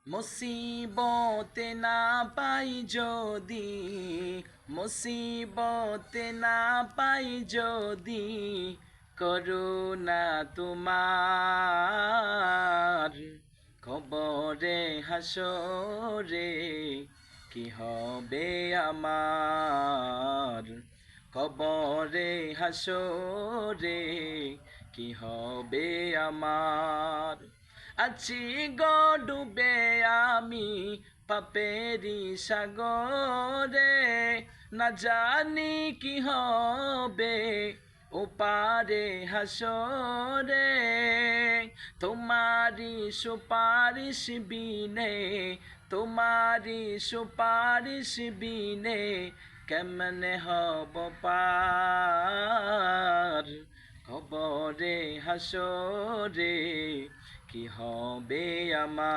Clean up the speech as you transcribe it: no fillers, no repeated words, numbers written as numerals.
মুসিবতে না পাই যদি, মুসিবতে না পাই যদি, করুণা তোমার, কবরে হাসরে কি হবে আমার, কবরে হাসরে কি হবে আমার। আছি গো ডুবে আমি পাপেরি সাগরে, না জানি কি হবে ওপারে হাসরে। তোমারি সুপারিশ বিনে, তোমারি সুপারিশ বিনে কেমনে হব পার, কবরে হাসরে কি হবে আমার।